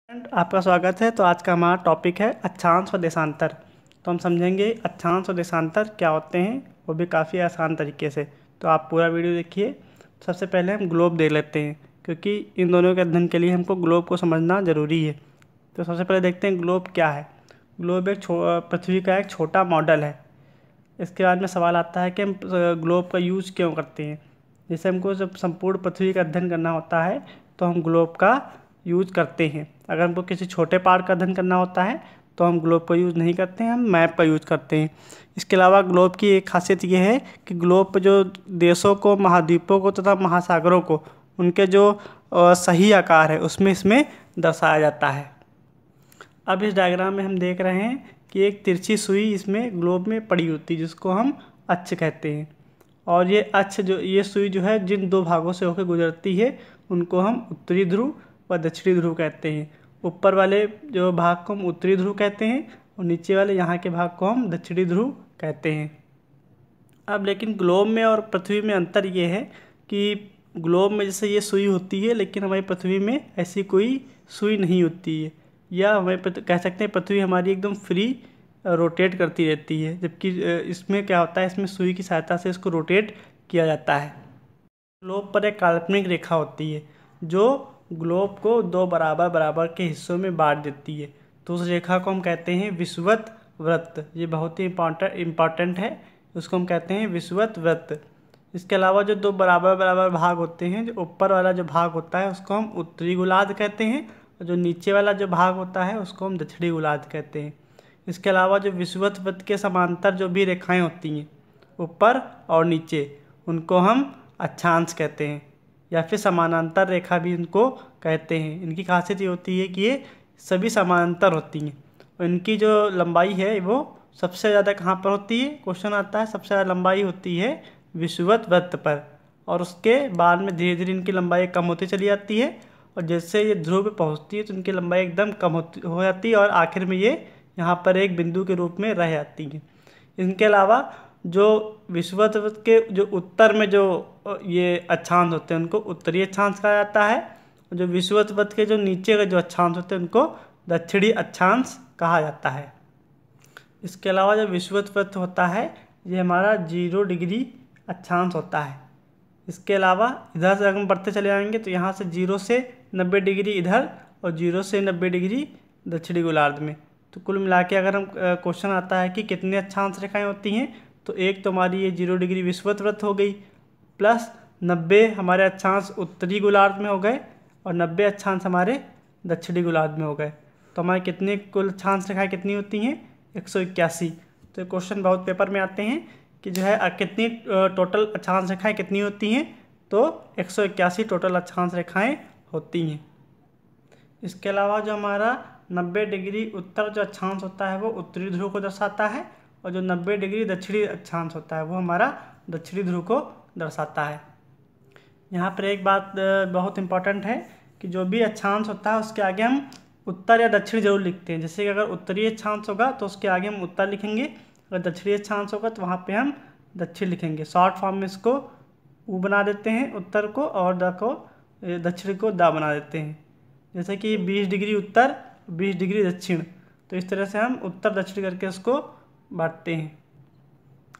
आपका स्वागत है। तो आज का हमारा टॉपिक है अक्षांश और देशांतर। तो हम समझेंगे अक्षांश और देशांतर क्या होते हैं, वो भी काफ़ी आसान तरीके से। तो आप पूरा वीडियो देखिए। सबसे पहले हम ग्लोब देख लेते हैं, क्योंकि इन दोनों के अध्ययन के लिए हमको ग्लोब को समझना ज़रूरी है। तो सबसे पहले देखते हैं ग्लोब क्या है। ग्लोब एक पृथ्वी का एक छोटा मॉडल है। इसके बाद में सवाल आता है कि हम ग्लोब का यूज़ क्यों करते हैं। जैसे हमको जब संपूर्ण पृथ्वी का अध्ययन करना होता है तो हम ग्लोब का यूज़ करते हैं। अगर हमको किसी छोटे पार्ट का अध्ययन करना होता है तो हम ग्लोब का यूज़ नहीं करते हैं, हम मैप का यूज़ करते हैं। इसके अलावा ग्लोब की एक खासियत ये है कि ग्लोब पर जो देशों को, महाद्वीपों को तथा महासागरों को, उनके जो सही आकार है उसमें इसमें दर्शाया जाता है। अब इस डायग्राम में हम देख रहे हैं कि एक तिरछी सुई इसमें ग्लोब में पड़ी होती है, जिसको हम अक्ष कहते हैं। और ये अक्ष ये सुई जो है जिन दो भागों से होकर गुजरती है उनको हम उत्तरी ध्रुव व दक्षिणी ध्रुव कहते हैं। ऊपर वाले जो भाग को हम उत्तरी ध्रुव कहते हैं और नीचे वाले यहाँ के भाग को हम दक्षिणी ध्रुव कहते हैं। अब लेकिन ग्लोब में और पृथ्वी में अंतर ये है कि ग्लोब में जैसे ये सुई होती है, लेकिन हमारी पृथ्वी में ऐसी कोई सुई नहीं होती है, या हमें कह सकते हैं पृथ्वी हमारी एकदम फ्री रोटेट करती रहती है। जबकि इसमें क्या होता है, इसमें सुई की सहायता से इसको रोटेट किया जाता है। ग्लोब पर एक काल्पनिक रेखा होती है जो ग्लोब को दो बराबर बराबर के हिस्सों में बांट देती है। तो उस रेखा को हम कहते हैं विषुवत वृत्त। ये बहुत ही इम्पॉर्टेंट है, उसको हम कहते हैं विषुवत वृत्त। इसके अलावा जो दो बराबर बराबर भाग होते हैं, जो ऊपर वाला जो भाग होता है उसको हम उत्तरी गोलार्ध कहते हैं, और जो नीचे वाला जो भाग होता है उसको हम दक्षिणी गोलार्ध कहते हैं। इसके अलावा जो विषुवत वृत्त के समांतर जो भी रेखाएं होती हैं ऊपर और नीचे, उनको हम अक्षांश कहते हैं, या फिर समानांतर रेखा भी इनको कहते हैं। इनकी खासियत ये होती है कि ये सभी समानांतर होती हैं और इनकी जो लंबाई है वो सबसे ज़्यादा कहाँ पर होती है, क्वेश्चन आता है, सबसे ज़्यादा लंबाई होती है विषुवत वृत्त पर, और उसके बाद में धीरे धीरे इनकी लंबाई कम होती चली जाती है, और जैसे ये ध्रुव पे पहुँचती है तो इनकी लंबाई एकदम कम हो जाती है और आखिर में ये यहाँ पर एक बिंदु के रूप में रह जाती हैं। इनके अलावा जो विषुवत वृत्त के जो उत्तर में जो ये अक्षांश होते हैं उनको उत्तरी अक्षांश कहा जाता है, और जो विषुवत वृत्त के जो नीचे के जो अक्षांश होते हैं उनको दक्षिणी अक्षांश कहा जाता है। इसके अलावा जो विषुवत वृत्त होता है ये हमारा 0 डिग्री अक्षांश होता है। इसके अलावा इधर से अगर हम बढ़ते चले जाएंगे तो यहाँ से 0 से 90 डिग्री इधर और 0 से 90 डिग्री दक्षिणी गोलार्ध में। तो कुल मिला के अगर हम क्वेश्चन आता है कि कितने अक्षांश रेखाएं होती हैं, तो एक तो हमारी ये 0 डिग्री विषुवत वृत्त हो गई, प्लस 90 हमारे अक्षांश उत्तरी गोलार्ध में हो गए और 90 अक्षांश हमारे दक्षिणी गोलार्ध में हो गए। तो हमारे कितने कुल अक्षांश रेखाएं कितनी होती हैं, 181। तो क्वेश्चन बहुत पेपर में आते हैं कि जो है कितनी टोटल अक्षांश रेखाएं कितनी होती हैं, तो 181 टोटल अक्षांश रेखाएं होती हैं। इसके अलावा जो हमारा 90 डिग्री उत्तर जो अक्षांश होता है वो उत्तरी ध्रुव को दर्शाता है, और जो 90 डिग्री दक्षिणी अक्षांश होता है वो हमारा दक्षिणी ध्रुव को दर्शाता है। यहाँ पर एक बात बहुत इम्पॉर्टेंट है कि जो भी अक्षांश होता है उसके आगे हम उत्तर या दक्षिण जरूर लिखते हैं। जैसे कि अगर उत्तरी अक्षांश होगा तो उसके आगे हम उत्तर लिखेंगे, अगर दक्षिणी अक्षांश होगा तो वहाँ पे हम दक्षिण लिखेंगे। शॉर्ट फॉर्म में इसको ऊ बना देते हैं उत्तर को, और द को दक्षिण को दा बना देते हैं। जैसे कि 20 डिग्री उत्तर 20 डिग्री दक्षिण, तो इस तरह से हम उत्तर दक्षिण करके उसको बांटते हैं।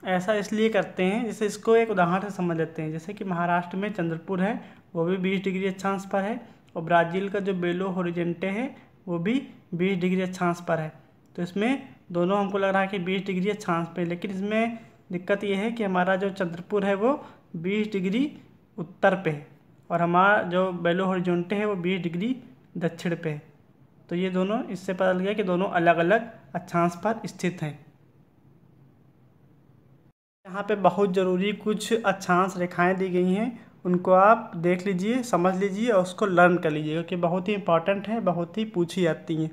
ऐसा इसलिए करते हैं, जैसे इसको एक उदाहरण से समझ लेते हैं। जैसे कि महाराष्ट्र में चंद्रपुर है, वो भी 20 डिग्री अक्षांश पर है, और ब्राज़ील का जो बेलो होरिजेंटे है वो भी 20 डिग्री अक्षांश पर है। तो इसमें दोनों हमको लग रहा है कि 20 डिग्री अक्षांश पे, लेकिन इसमें दिक्कत ये है कि हमारा जो चंद्रपुर है वो 20 डिग्री उत्तर पे है, और हमारा जो बेलो होरिजेंटे है वो 20 डिग्री दक्षिण पे है। तो ये दोनों, इससे पता लग गया कि दोनों अलग अलग अक्षांश पर स्थित हैं। यहाँ पे बहुत ज़रूरी कुछ अक्षांश रेखाएं दी गई हैं, उनको आप देख लीजिए, समझ लीजिए और उसको लर्न कर लीजिए, क्योंकि बहुत ही इंपॉर्टेंट है, बहुत ही पूछी जाती हैं।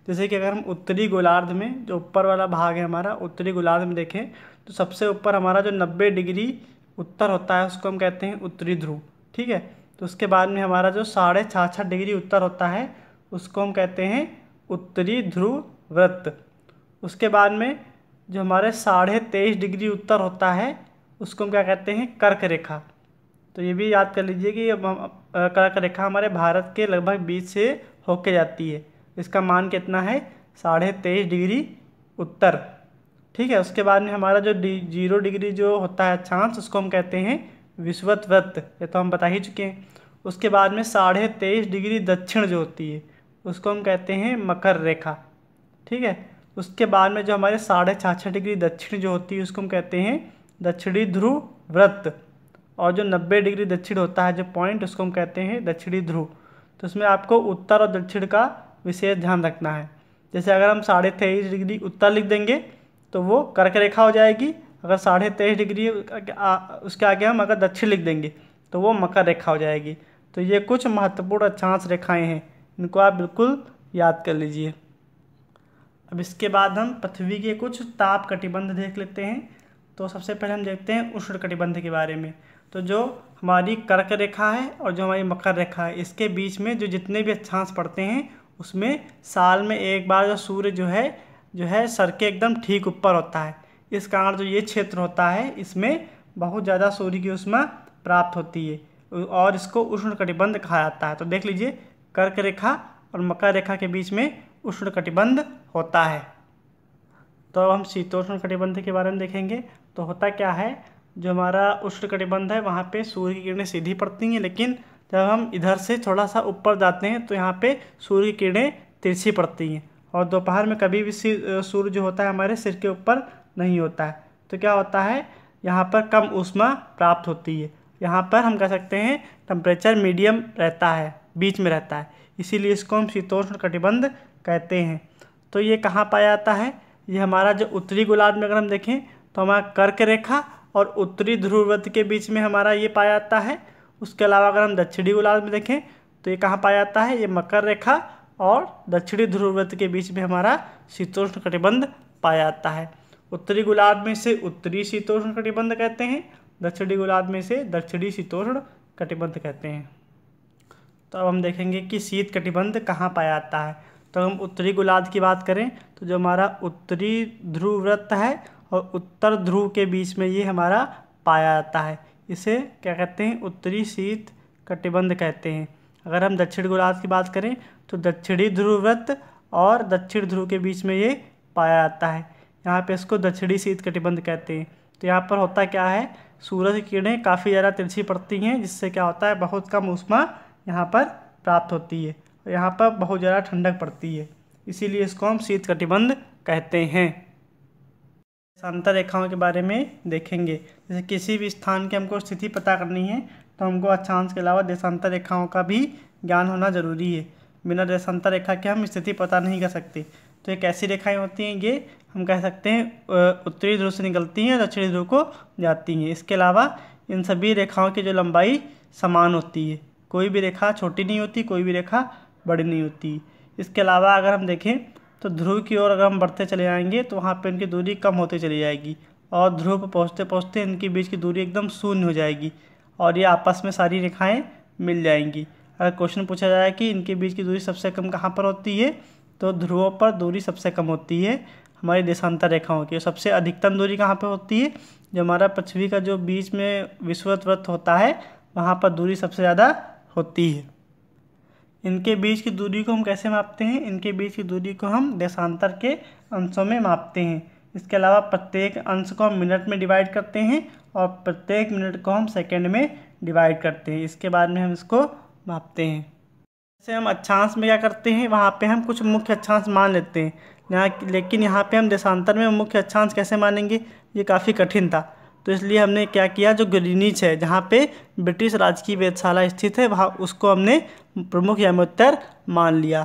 जैसे कि अगर हम उत्तरी गोलार्ध में जो ऊपर वाला भाग है हमारा उत्तरी गोलार्ध में देखें तो सबसे ऊपर हमारा जो 90 डिग्री उत्तर होता है उसको हम कहते हैं उत्तरी ध्रुव, ठीक है। तो उसके बाद में हमारा जो 66.5 डिग्री उत्तर होता है उसको हम कहते हैं उत्तरी ध्रुव वृत्त। उसके बाद में जो हमारे 23.5 डिग्री उत्तर होता है उसको हम क्या कहते हैं, कर्क रेखा। तो ये भी याद कर लीजिए कि कर्क रेखा हमारे भारत के लगभग बीच से होके जाती है। इसका मान कितना है 23.5 डिग्री उत्तर। ठीक है, उसके बाद में हमारा जो 0 डिग्री जो होता है अक्षांश उसको हम कहते हैं विषुवत वृत्त, ये तो हम बता ही चुके हैं। उसके बाद में 23.5 डिग्री दक्षिण जो होती है उसको हम कहते हैं मकर रेखा। ठीक है, उसके बाद में जो हमारे 66.5 डिग्री दक्षिण जो होती है उसको हम कहते हैं दक्षिणी ध्रुव वृत्त। और जो 90 डिग्री दक्षिण होता है जो पॉइंट उसको हम कहते हैं दक्षिणी ध्रुव। तो इसमें आपको उत्तर और दक्षिण का विशेष ध्यान रखना है। जैसे अगर हम 23.5 डिग्री उत्तर लिख देंगे तो वो कर्क रेखा हो जाएगी। अगर 23.5 डिग्री उसके आगे हम अगर दक्षिण लिख देंगे तो वो मकर रेखा हो जाएगी। तो ये कुछ महत्वपूर्ण अक्षांश रेखाएं हैं, इनको आप बिल्कुल याद कर लीजिए। अब इसके बाद हम पृथ्वी के कुछ ताप कटिबंध देख लेते हैं। तो सबसे पहले हम देखते हैं उष्ण कटिबंध के बारे में। तो जो हमारी कर्क रेखा है और जो हमारी मकर रेखा है इसके बीच में जो जितने भी अक्षांश पड़ते हैं उसमें साल में एक बार जो सूर्य जो है सर के एकदम ठीक ऊपर होता है। इस कारण जो ये क्षेत्र होता है इसमें बहुत ज़्यादा सूर्य की ऊष्मा प्राप्त होती है और इसको उष्ण कटिबंध कहा जाता है। तो देख लीजिए कर्क रेखा और मकर रेखा के बीच में उष्ण कटिबंध होता है। तो अब हम शीतोष्ण कटिबंध के बारे में देखेंगे। तो होता क्या है, जो हमारा उष्ण कटिबंध है वहाँ पे सूर्य की किरणें सीधी पड़ती हैं, लेकिन जब हम इधर से थोड़ा सा ऊपर जाते हैं तो यहाँ पे सूर्य की किरणें तिरछी पड़ती हैं और दोपहर में कभी भी सूर्य जो होता है हमारे सिर के ऊपर नहीं होता है। तो क्या होता है, यहाँ पर कम ऊष्मा प्राप्त होती है। यहाँ पर हम कह सकते हैं टेम्परेचर मीडियम रहता है, बीच में रहता है, इसीलिए इसको हम शीतोष्ण कटिबंध कहते हैं। तो ये कहाँ पाया जाता है, ये हमारा जो उत्तरी गोलार्ध में अगर हम देखें तो हमारा कर्क रेखा और उत्तरी ध्रुव वृत्त के बीच में हमारा ये पाया जाता है। उसके अलावा अगर हम दक्षिणी गोलार्ध में देखें तो ये कहाँ पाया जाता है, ये मकर रेखा और दक्षिणी ध्रुव वृत्त के बीच में हमारा शीतोष्ण कटिबंध पाया जाता है। उत्तरी गोलार्ध में से उत्तरी शीतोष्ण कटिबंध कहते हैं, दक्षिणी गोलार्ध में से दक्षिणी शीतोष्ण कटिबंध कहते हैं। तो अब हम देखेंगे कि शीत कटिबंध कहाँ पाया जाता है। तो हम उत्तरी गोलार्ध की बात करें तो जो हमारा उत्तरी ध्रुव वृत्त है और उत्तर ध्रुव के बीच में ये हमारा पाया जाता है, इसे क्या कहते हैं, उत्तरी शीत कटिबंध कहते हैं। अगर हम दक्षिण गोलार्ध की बात करें तो दक्षिणी ध्रुव वृत्त और दक्षिण ध्रुव के बीच में ये पाया जाता है, यहाँ पे इसको दक्षिणी शीत कटिबंध कहते हैं। तो यहाँ पर होता क्या है, सूरज की किरणें काफ़ी ज़्यादा तिरछी पड़ती हैं, जिससे क्या होता है बहुत कम ऊष्मा यहाँ पर प्राप्त होती है और यहाँ पर बहुत ज़्यादा ठंडक पड़ती है, इसीलिए इसको हम शीत कटिबंध कहते हैं। देशांतर रेखाओं के बारे में देखेंगे। जैसे किसी भी स्थान की हमको स्थिति पता करनी है तो हमको अक्षांश के अलावा देशांतर रेखाओं का भी ज्ञान होना ज़रूरी है। बिना देशांतर रेखा के हम स्थिति पता नहीं कर सकते। तो ये कैसी रेखाएं होती हैं, ये हम कह सकते हैं उत्तरी ध्रुव से निकलती हैं, दक्षिणी ध्रुव को जाती हैं। इसके अलावा इन सभी रेखाओं की जो लंबाई समान होती है, कोई भी रेखा छोटी नहीं होती, कोई भी रेखा बड़ी नहीं होती। इसके अलावा अगर हम देखें तो ध्रुव की ओर अगर हम बढ़ते चले जाएंगे तो वहाँ पे इनकी दूरी कम होती चली जाएगी और ध्रुव पर पहुँचते पहुँचते इनके बीच की दूरी एकदम शून्य हो जाएगी और ये आपस में सारी रेखाएं मिल जाएंगी। अगर क्वेश्चन पूछा जाए कि इनके बीच की दूरी सबसे कम कहाँ पर होती है, तो ध्रुवों पर दूरी सबसे कम होती है हमारी देशांतर रेखाओं की। सबसे अधिकतम दूरी कहाँ पर होती है, जो हमारा पृथ्वी का जो बीच में विषुवत वृत्त होता है वहाँ पर दूरी सबसे ज़्यादा होती है। इनके बीच की दूरी को हम कैसे मापते हैं, इनके बीच की दूरी को हम देशांतर के अंशों में मापते हैं। इसके अलावा प्रत्येक अंश को हम मिनट में डिवाइड करते हैं और प्रत्येक मिनट को हम सेकंड में डिवाइड करते हैं। इसके बाद में हम इसको मापते हैं। जैसे हम अक्षांश में क्या करते हैं, वहाँ पे हम कुछ मुख्य अक्षांश मान लेते हैं लेकिन यहाँ पे हम देशांतर में मुख्य अक्षांश कैसे मानेंगे, ये काफ़ी कठिन था। तो इसलिए हमने क्या किया, जो ग्रीनिच है जहाँ पे ब्रिटिश राजकीय वेधशाला स्थित है वहाँ उसको हमने प्रमुख यामोत्तर मान लिया।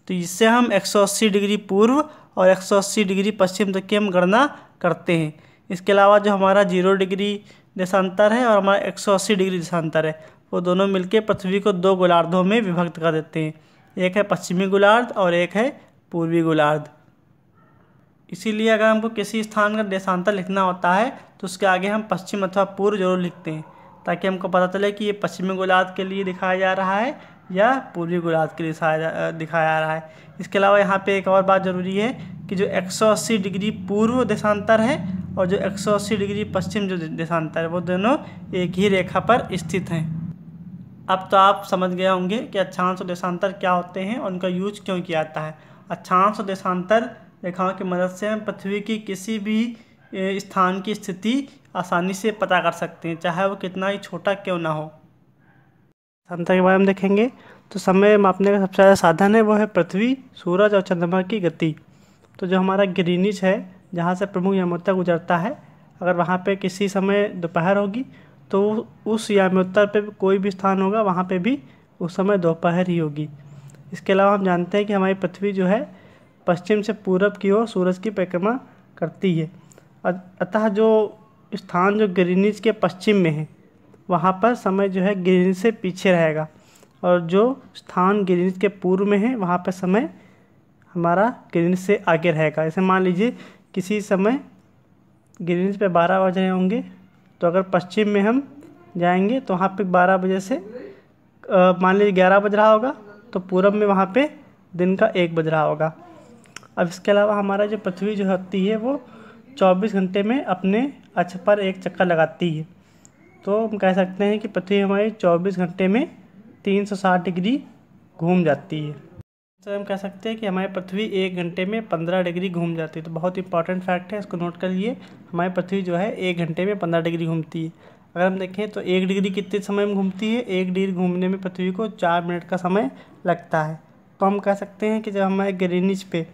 तो इससे हम 180 डिग्री पूर्व और 180 डिग्री पश्चिम तक की हम गणना करते हैं। इसके अलावा जो हमारा 0 डिग्री देशांतर है और हमारा 180 डिग्री देशांतर है वो दोनों मिलके पृथ्वी को 2 गोलार्धों में विभक्त कर देते हैं, एक है पश्चिमी गोलार्ध और एक है पूर्वी गोलार्ध। इसीलिए अगर हमको किसी स्थान का देशांतर लिखना होता है तो उसके आगे हम पश्चिम अथवा पूर्व जरूर लिखते हैं, ताकि हमको पता चले कि ये पश्चिमी गोलार्ध के लिए दिखाया जा रहा है या पूर्वी गोलार्ध के लिए दिखाया जा रहा है। इसके अलावा यहाँ पे एक और बात ज़रूरी है कि जो 180 डिग्री पूर्व देशांतर है और जो 180 डिग्री पश्चिम जो देशांतर है वो दोनों एक ही रेखा पर स्थित हैं। अब तो आप समझ गए होंगे कि अक्षांश और देशांतर क्या होते हैं और उनका यूज क्यों किया जाता है। अक्षांश और देशांतर रेखाओं की मदद से हम पृथ्वी की किसी भी स्थान की स्थिति आसानी से पता कर सकते हैं, चाहे वो कितना ही छोटा क्यों ना हो। देशांतर के बारे में देखेंगे तो समय मापने का सबसे ज़्यादा साधन है वो है पृथ्वी, सूरज और चंद्रमा की गति। तो जो हमारा ग्रीनिच है, जहाँ से प्रमुख यामोत्तर गुजरता है, अगर वहाँ पे किसी समय दोपहर होगी तो उस यामोत्तर पे कोई भी स्थान होगा वहाँ पे भी उस समय दोपहर ही होगी। इसके अलावा हम जानते हैं कि हमारी पृथ्वी जो है पश्चिम से पूरब की ओर सूरज की परिक्रमा करती है। अतः जो स्थान जो ग्रीनिच के पश्चिम में है वहाँ पर समय जो है ग्रीनिच से पीछे रहेगा, और जो स्थान ग्रीनिच के पूर्व में है वहाँ पर समय हमारा ग्रीनिच से आगे रहेगा। जैसे मान लीजिए किसी समय ग्रीनिच पे 12 बज रहे होंगे, तो अगर पश्चिम में हम जाएंगे तो वहाँ पे 12 बजे से मान लीजिए 11 बज रहा होगा, तो पूरब में वहाँ पे दिन का 1 बज रहा होगा। अब इसके अलावा हमारा जो पृथ्वी जो होती है वो 24 घंटे में अपने अक्ष पर एक चक्कर लगाती है। तो हम कह सकते हैं कि पृथ्वी हमारी 24 घंटे में 360 डिग्री घूम जाती है। तो हम कह सकते हैं कि हमारी पृथ्वी 1 घंटे में 15 डिग्री घूम जाती है। तो बहुत इंपॉर्टेंट फैक्ट है, इसको नोट कर लिए। हमारी पृथ्वी जो है 1 घंटे में 15 डिग्री घूमती है। अगर हम देखें तो 1 डिग्री कितने समय में घूमती है? 1 डिग्री घूमने में पृथ्वी को 4 मिनट का समय लगता है। तो हम कह सकते हैं कि जब हमारे ग्रीनिच पे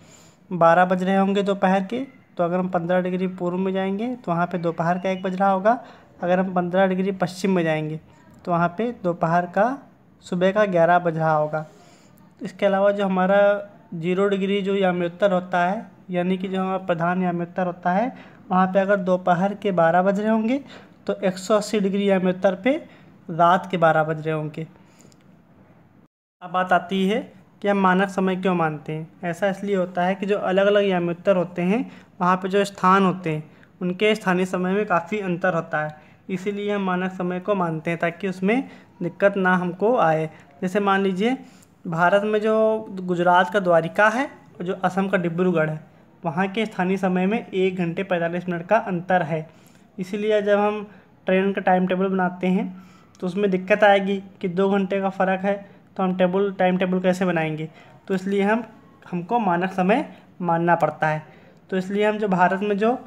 12 बज रहे होंगे दोपहर के, तो अगर हम 15 डिग्री पूर्व में जाएंगे तो वहाँ पे दोपहर का 1 बज रहा होगा। अगर हम 15 डिग्री पश्चिम में जाएंगे तो वहाँ पे दोपहर का सुबह का 11 बज रहा होगा। इसके अलावा जो हमारा 0 डिग्री जो याम्योत्तर होता है, यानी कि जो हमारा प्रधान याम्योत्तर होता है, वहाँ पे अगर दोपहर के 12 बज रहे होंगे तो 180 डिग्री याम्योत्तर पे रात के 12 बज रहे होंगे। अब बात आती है कि हम मानक समय क्यों मानते हैं। ऐसा इसलिए होता है कि जो अलग अलग याम्योत्तर होते हैं वहाँ पे जो स्थान होते हैं उनके स्थानीय समय में काफ़ी अंतर होता है, इसीलिए हम मानक समय को मानते हैं ताकि उसमें दिक्कत ना हमको आए। जैसे मान लीजिए भारत में जो गुजरात का द्वारिका है और जो असम का डिब्रूगढ़ है, वहाँ के स्थानीय समय में 1 घंटे 45 मिनट का अंतर है। इसीलिए जब हम ट्रेन का टाइम टेबल बनाते हैं तो उसमें दिक्कत आएगी कि 2 घंटे का फ़र्क है, तो हम टाइम टेबल कैसे बनाएंगे। तो इसलिए हमको मानक समय मानना पड़ता है। तो इसलिए हम जो भारत में जो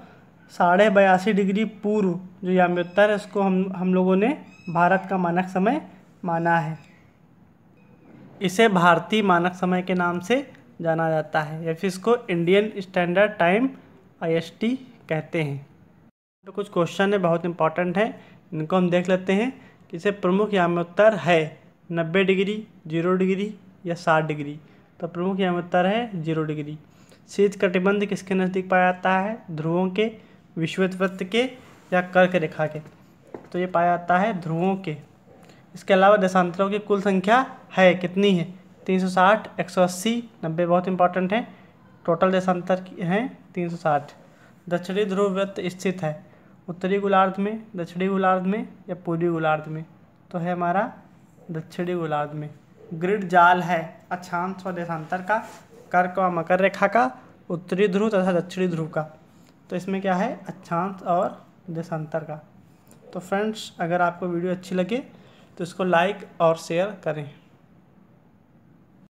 82.5 डिग्री पूर्व जो याम्योत्तर है उसको हम लोगों ने भारत का मानक समय माना है। इसे भारतीय मानक समय के नाम से जाना जाता है, या फिर इसको इंडियन स्टैंडर्ड टाइम IST कहते हैं। तो कुछ क्वेश्चन है बहुत इंपॉर्टेंट है, इनको हम देख लेते हैं। कि इसे प्रमुख याम्योत्तर है 90 डिग्री, 0 डिग्री या 60 डिग्री। तो प्रमुख याम्योत्तर है 0 डिग्री। शीत कटिबंध किसके नज़दीक पाया जाता है? ध्रुवों के, विषुवत वृत्त के या कर्क रेखा के। तो ये पाया जाता है ध्रुवों के। इसके अलावा देशांतरों की कुल संख्या है कितनी है? 360, 180, 90 बहुत इंपॉर्टेंट है। टोटल देशांतर हैं 360। दक्षिणी ध्रुव वृत्त स्थित है उत्तरी गोलार्ध में, दक्षिणी गोलार्ध में या पूर्वी गोलार्ध में? तो है हमारा दक्षिणी गोलार्ध में। ग्रिड जाल है अक्षांश और देशांतर का, कर्क व मकर रेखा का, उत्तरी ध्रुव तथा दक्षिणी ध्रुव का। तो इसमें क्या है? अक्षांश और देशांतर का। तो फ्रेंड्स, अगर आपको वीडियो अच्छी लगे तो इसको लाइक और शेयर करें।